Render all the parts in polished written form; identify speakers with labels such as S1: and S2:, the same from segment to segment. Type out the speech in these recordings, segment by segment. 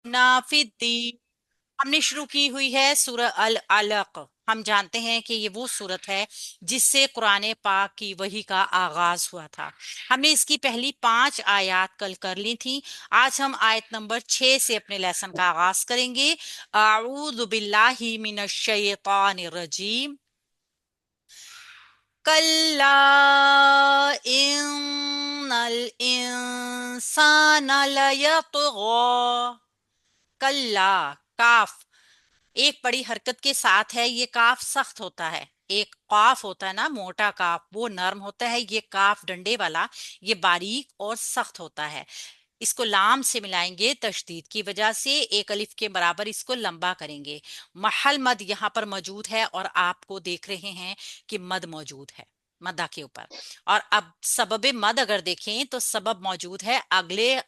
S1: नाफिद्दी। हमने शुरू की हुई है सूरह अल अलक। हम जानते हैं कि ये वो सूरत है जिससे कुरान पाक की वही का आगाज हुआ था। हमने इसकी पहली 5 आयत कल कर ली थी। आज हम आयत नंबर 6 से अपने लेसन का आगाज करेंगे। आऊज़ु बिल्लाहि मिनश शैतानिर रजीम। कल्ला इन्नल इंसाना लयतग़ा। कल्ला, काफ एक बड़ी हरकत के साथ है। ये काफ सख्त होता है। एक काफ होता है ना, मोटा काफ, वो नरम होता है। ये काफ डंडे वाला, ये बारीक और सख्त होता है। इसको लाम से मिलाएंगे तशदीद की वजह से, एक अलिफ के बराबर इसको लंबा करेंगे। महल मद यहाँ पर मौजूद है और आपको देख रहे हैं कि मद मौजूद है मदा के ऊपर। और अब सबब मद अगर देखें तो सबब मौजूद है अगले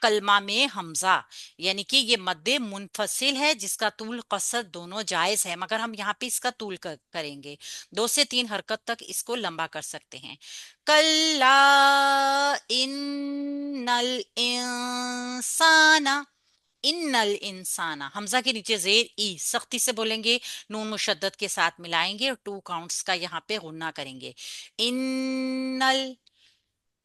S1: कलमा में हमजा, यानी कि ये मद्दे मुनफसिल है जिसका तूल कसर दोनों जायज है, मगर हम यहाँ पे इसका तूल करेंगे। 2 से 3 हरकत तक इसको लंबा कर सकते हैं। कल्ला इन्नल इंसाना। इन्नल इंसाना, हमजा के नीचे जेर ई, सख्ती से बोलेंगे। नून मुशद्दद के साथ मिलाएंगे और 2 काउंट्स का यहाँ पे गुन्ना करेंगे। इन्नल।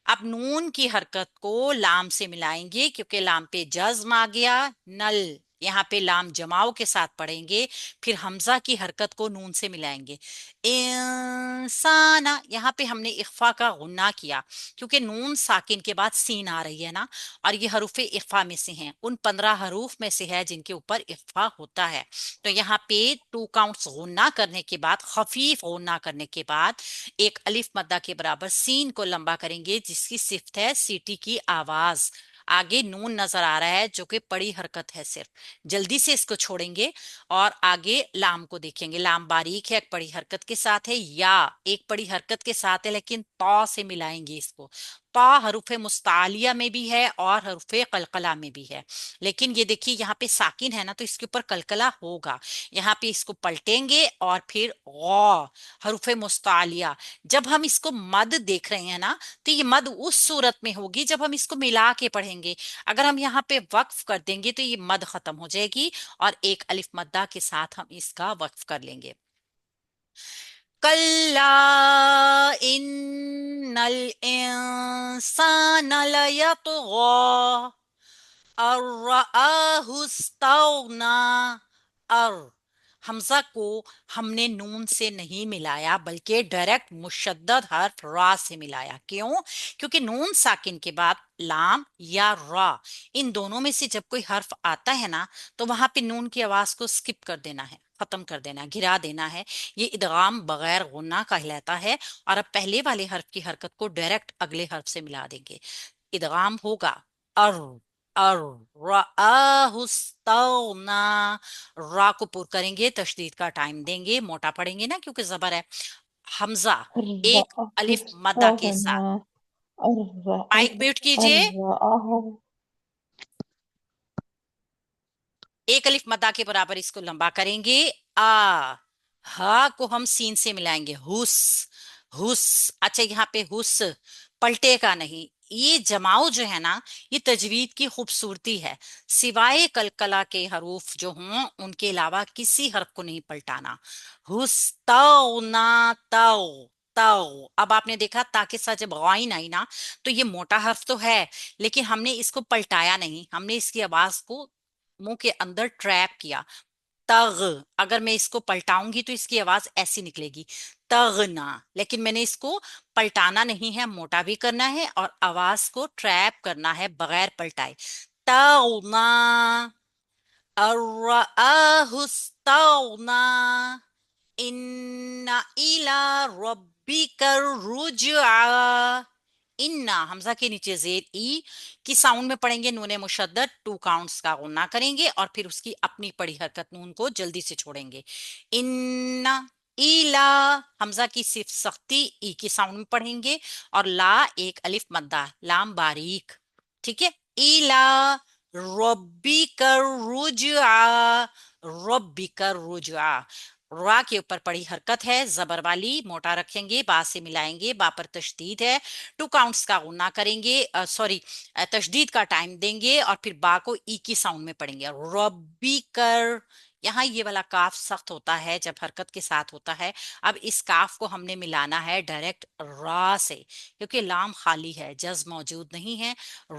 S1: अब नून की हरकत को लाम से मिलाएंगे क्योंकि लाम पे जज्म आ गया। नल, यहाँ पे लाम जमाओ के साथ पढ़ेंगे। फिर हमजा की हरकत को नून से मिलाएंगे। इंसाना, यहाँ पे हमने इख्फा का गुन्ना किया क्योंकि नून साकिन के बाद सीन आ रही है ना, और ये हरूफ इख्फा में से हैं, उन 15 हरूफ में से है जिनके ऊपर इख्फा होता है। तो यहाँ पे 2 काउंट्स गुन्ना करने के बाद, खफीफ गुन्ना करने के बाद, एक अलिफ मद्दा के बराबर सीन को लंबा करेंगे जिसकी सिफ्त है सीटी की आवाज। आगे नून नजर आ रहा है जो कि बड़ी हरकत है, सिर्फ जल्दी से इसको छोड़ेंगे। और आगे लाम को देखेंगे। लाम बारीक है, एक बड़ी हरकत के साथ है। या एक बड़ी हरकत के साथ है लेकिन तौ से मिलाएंगे इसको। तौ हरूफ मुस्तालिया में भी है और हरूफ कलकला में भी है, लेकिन ये देखिए यहाँ पे साकिन है ना, तो इसके ऊपर कलकला होगा। यहाँ पे इसको पलटेंगे और फिर गौ, हरूफ मुस्तालिया। जब हम इसको मद देख रहे हैं ना, तो ये मद उस सूरत में होगी जब हम इसको मिला के पढ़ेंगे। अगर हम यहाँ पे वक्फ कर देंगे तो ये मद खत्म हो जाएगी और एक अलिफ मद्दा के साथ हम इसका वक्फ कर लेंगे। कल्ला इन्नल इंसाना लयतग़ा अर्रआहु इस्तग़ना। अर, हमजा को हमने नून से नहीं मिलाया बल्कि डायरेक्ट मुशद्दद हर्फ रा से मिलाया। क्यों? क्योंकि नून साकिन के बाद लाम या रा, इन दोनों में से जब कोई हर्फ आता है ना, तो वहां पे नून की आवाज को स्किप कर देना है, खत्म कर देना है, गिरा देना है। ये इदगाम बगैर गुन्ना कहलाता है। और अब पहले वाले हर्फ की हरकत को डायरेक्ट अगले हर्फ से मिला देंगे। इदगाम होगा अर, अर, रआहु इस्तग़ना। रा को पुर करेंगे, तशदीद का टाइम देंगे, मोटा पढ़ेंगे ना क्योंकि जबर है। हमजा एक
S2: الرأه
S1: अलिफ मद्दा के साथ।
S2: استغنى
S1: माइक
S2: الرأه
S1: म्यूट कीजिए।
S2: الرأه
S1: एक अलिफ मद्दा के बराबर इसको लंबा करेंगे। आ, हा को हम सीन से मिलाएंगे। हुस, हुस। अच्छा, यहाँ पे हुस पलटेगा नहीं। ये जमाओ जो है ना, ये तजवीद की खूबसूरती है। सिवाय कलकला के हरूफ जो हों उनके अलावा किसी हर्फ को नहीं पलटाना। हुस ताओ ना, ताओ, ताओ। अब आपने देखा ता के साथ जब गाइन आई ना, तो ये मोटा हर्फ तो है, लेकिन हमने इसको पलटाया नहीं, हमने इसकी आवाज को मुंह के अंदर ट्रैप किया। तग, अगर मैं इसको पलटाऊंगी तो इसकी आवाज ऐसी निकलेगी, तगना। लेकिन मैंने इसको पलटाना नहीं है, मोटा भी करना है और आवाज को ट्रैप करना है बगैर पलटाए। तगना, अर्राहु इस्तगना, इन्ना इला रब्बिका रुजआ। इन्ना, हमजा के नीचे जेर ई की साउंड में पढ़ेंगे। नून मुशद्दद 2 काउंट्स का गुन्ना करेंगे और फिर उसकी अपनी पड़ी हरकत नून को जल्दी से छोड़ेंगे। इन्ना इला, हमजा की सिर्फ सख्ती ई की साउंड में पढ़ेंगे और ला एक अलिफ मद्दा, लाम बारीक। ठीक है। इला रब्बिका रुजआ, रब्बिका रुजआ। را کے اوپر پڑی حرکت ہے زبر والی، موٹا رکھیں گے، با سے ملائیں گے، با پر تشدید ہے، 2 کاؤنٹس کا غنہ کریں گے، سوری تشدید کا ٹائم دیں گے اور پھر با کو ای کی ساؤنڈ میں پڑھیں گے، ربی کر۔ یہاں یہ والا کاف سخت ہوتا ہے جب حرکت کے ساتھ ہوتا ہے۔ اب اس کاف کو ہم نے ملانا ہے ڈائریکٹ را سے، کیونکہ لام خالی ہے، جزم موجود نہیں ہے،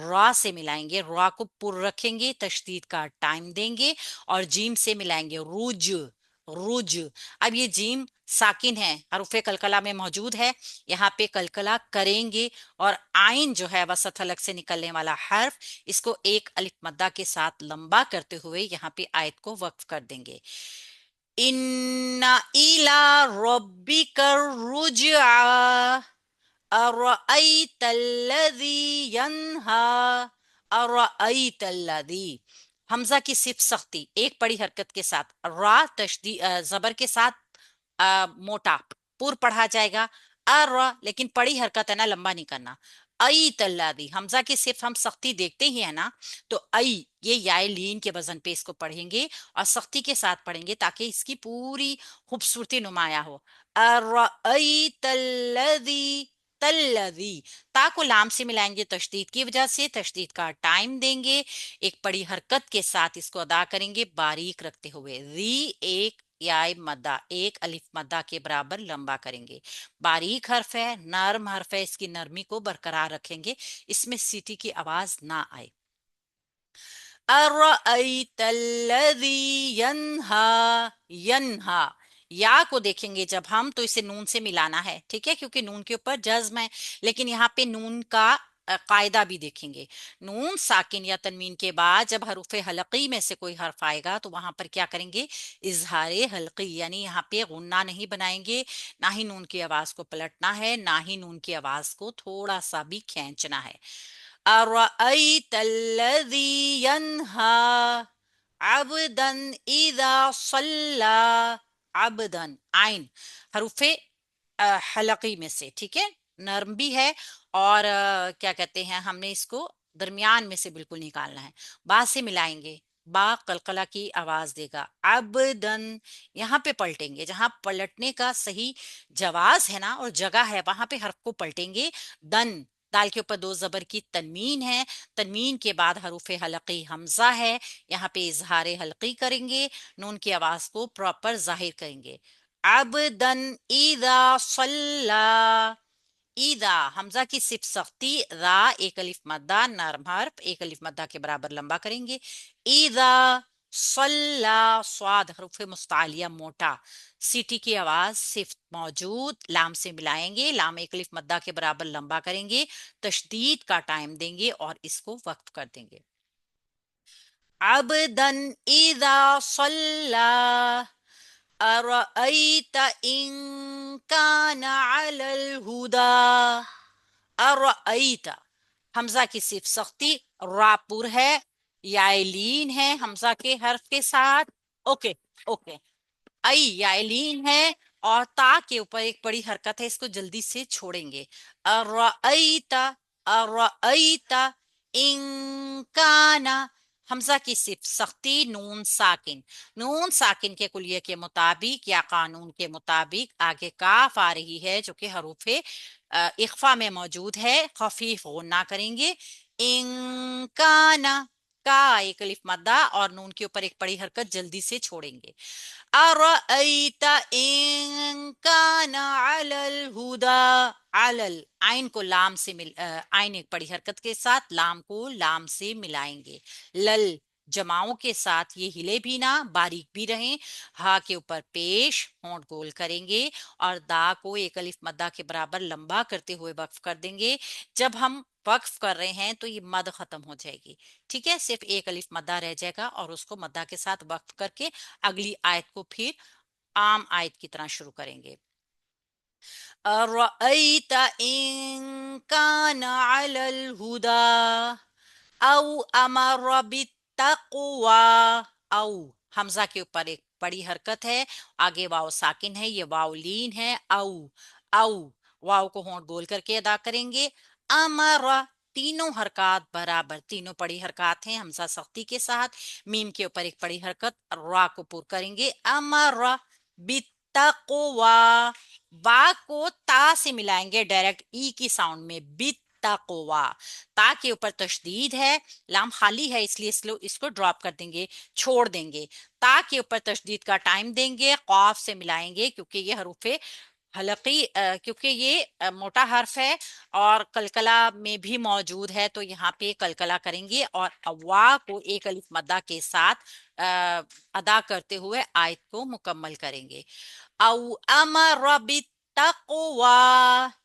S1: را سے ملائیں گے، را کو پر رکھیں گے، تشدید کا ٹائم دیں گے اور جیم سے ملائیں گے، روج روج۔ اب یہ جیم ساکن ہے، حروف کلکلہ میں موجود ہے، یہاں پہ کلکلہ کریں گے اور آئین جو ہے وسط حلق سے نکلنے والا حرف، اس کو ایک الف مدہ کے ساتھ لمبا کرتے ہوئے یہاں پہ آیت کو وقف کر دیں گے۔ ان الى ربك الرجعى ارأيت الذي ينهى ارأيت الذي۔ حمزہ کی صرف سختی ایک بڑی حرکت کے ساتھ، را تشدید زبر کے ساتھ موٹا پور پڑھا جائے گا، لیکن پڑی حرکت ہے نا، لمبا نہیں کرنا۔ ایت الذی، حمزہ کی صرف ہم سختی دیکھتے ہی ہیں نا، تو یہ یائے لین کے وزن پہ اس کو پڑھیں گے اور سختی کے ساتھ پڑھیں گے تاکہ اس کی پوری خوبصورتی نمایاں ہو۔ ارأیت الذی تلذی، تا کو لام سے ملائیں گے تشدید کی وجہ سے، تشدید کا ٹائم دیں گے، ایک بڑی حرکت کے ساتھ اس کو ادا کریں گے باریک رکھتے ہوئے، ایک یائے مدہ، ایک الف مدہ کے برابر لمبا کریں گے، باریک حرف ہے، نرم حرف ہے، اس کی نرمی کو برقرار رکھیں گے، اس میں سیٹی کی آواز نہ آئے۔ ارأیت الذی ینہا، ینہا، یا کو دیکھیں گے جب ہم تو اسے نون سے ملانا ہے، ٹھیک ہے، کیونکہ نون کے اوپر جزم ہے، لیکن یہاں پہ نون کا قاعدہ بھی دیکھیں گے، نون ساکن یا تنوین کے بعد جب حروف حلقی میں سے کوئی حرف آئے گا تو وہاں پر کیا کریں گے، اظہار حلقی، یعنی یہاں پہ غنہ نہیں بنائیں گے، نہ ہی نون کی آواز کو پلٹنا ہے، نہ ہی نون کی آواز کو تھوڑا سا بھی کھینچنا ہے۔ ارأیت الذی ینہا عبدا اذا صلی، عبدا، عین حروف حلقی میں سے، ٹھیک ہے، نرم بھی ہے اور کیا کہتے ہیں، ہم نے اس کو درمیان میں سے بالکل نکالنا ہے، با سے ملائیں گے، با قلقلہ کی آواز دے گا، عبدن، یہاں پہ پلٹیں گے، جہاں پلٹنے کا صحیح جواز ہے نا اور جگہ ہے وہاں پہ حرف کو پلٹیں گے، دن، دال کے اوپر 2 زبر کی تنوین ہے، تنوین کے بعد حروف حلقی حمزہ ہے، یہاں پہ اظہار حلقی کریں گے، نون کی آواز کو پراپر ظاہر کریں گے، عبدن اذا صلی، ایدا، حمزہ کی صرف سختی، را ایک الف مدہ نرم حرف ایک الف مدہ کے برابر لمبا کریں گے، ایدا صلی، صاد حروف مستعلیہ موٹا، سیٹی کی آواز صرف موجود، لام سے ملائیں گے، لام ایک الف مدہ کے برابر لمبا کریں گے، تشدید کا ٹائم دیں گے اور اس کو وقف کر دیں گے۔ عبدن اذا صلی ارأیت ان کان علی الہدا، ارأیت، حمزہ کی صرف سختی، را پر ہے، یائے لین ہے حمزہ کے حرف کے ساتھ، اوکے اوکے، یائے لین ہے اور تا کے اوپر ایک بڑی حرکت ہے، اس کو جلدی سے چھوڑیں گے، ارأیت، ارأیت ان کان، حمزہ کی صرف سختی، نون ساکن، نون ساکن کے کلیے کے مطابق یا قانون کے مطابق آگے کاف آ رہی ہے جو کہ حروف اخفا میں موجود ہے، خفیف غنہ کریں گے، ان کانا، کا ایک الف مدہ اور نون کے اوپر ایک بڑی حرکت جلدی سے چھوڑیں گے، ارأیت ان کان علی الہدا، علل، عین کو لام سے عین ایک بڑی حرکت کے ساتھ لام کو لام سے ملائیں گے، لل، جماؤں کے ساتھ یہ ہلے بھی نہ، باریک بھی رہیں، ہا کے اوپر پیش، ہونٹ گول کریں گے اور دا کو ایک الف مدہ کے برابر لمبا کرتے ہوئے وقف کر دیں گے، جب ہم وقف کر رہے ہیں تو یہ مد ختم ہو جائے گی، ٹھیک ہے، صرف ایک الف مدہ رہ جائے گا اور اس کو مدہ کے ساتھ وقف کر کے اگلی آیت کو پھر عام آیت کی طرح شروع کریں گے۔ ارأیت ان کان علی الہدا او امر بالتقوی، او، حمزہ کے اوپر ایک بڑی حرکت ہے، آگے واو ساکن ہے، یہ واو لین ہے، او، او، واو کو ہونٹ گول کر کے ادا کریں گے، امر، تینوں حرکات برابر، تینوں بڑی حرکات ہیں حمزہ سختی کے ساتھ، میم کے اوپر ایک بڑی حرکت، را کو پر کریں گے، امر बित्तक़वा, वा को ता से मिलाएंगे डायरेक्ट ई की साउंड में, बित्तक़वा। ता के ऊपर तशदीद है, लाम खाली है इसलिए इसको ड्रॉप कर देंगे, छोड़ देंगे। ता के ऊपर तशदीद का टाइम देंगे, कौफ से मिलाएंगे क्योंकि ये हरूफे हलकी क्योंकि ये मोटा हर्फ है और कलकला में भी मौजूद है, तो यहाँ पे कलकला करेंगे और अवा को एक अलिफ मद्दा के साथ अदा करते हुए आयत को मुकम्मल करेंगे। औ अमर बित्तक़वा।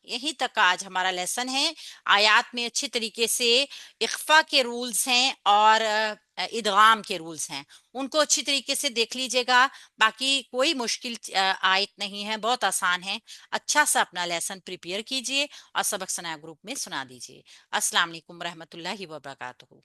S1: यहीं तक आज हमारा लेसन है। आयात में अच्छी तरीके से इख्फा के रूल्स हैं और इदगाम के रूल्स हैं, उनको अच्छी तरीके से देख लीजिएगा। बाकी कोई मुश्किल आयत नहीं है, बहुत आसान है। अच्छा सा अपना लेसन प्रिपेयर कीजिए और सबक सना ग्रुप में सुना दीजिए। अस्सलाम वालेकुम रहमतुल्लाहि व बरकातहू।